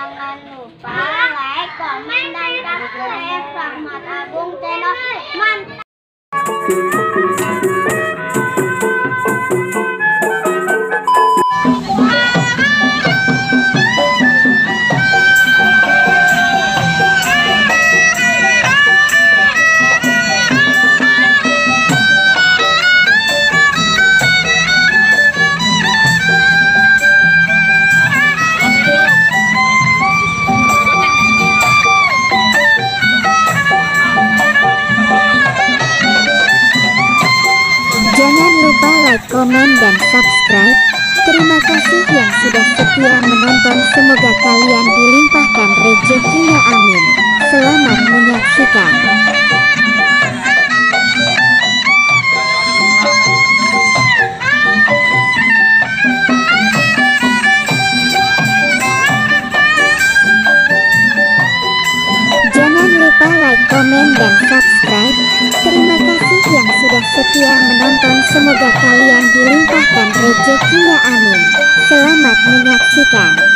Jangan lupa like, komen, dan subscribe Rahmat Agung Channel. Mantap. Jangan lupa like, komen, dan subscribe. Terima kasih yang sudah setia menonton. Semoga kalian dilimpahkan rezekinya, amin. Selamat menyaksikan. Jangan lupa like, komen, dan subscribe. Terima kasih yang sudah setia menonton. Semoga kalian dilimpahkan rezekinya, amin. Selamat menyaksikan.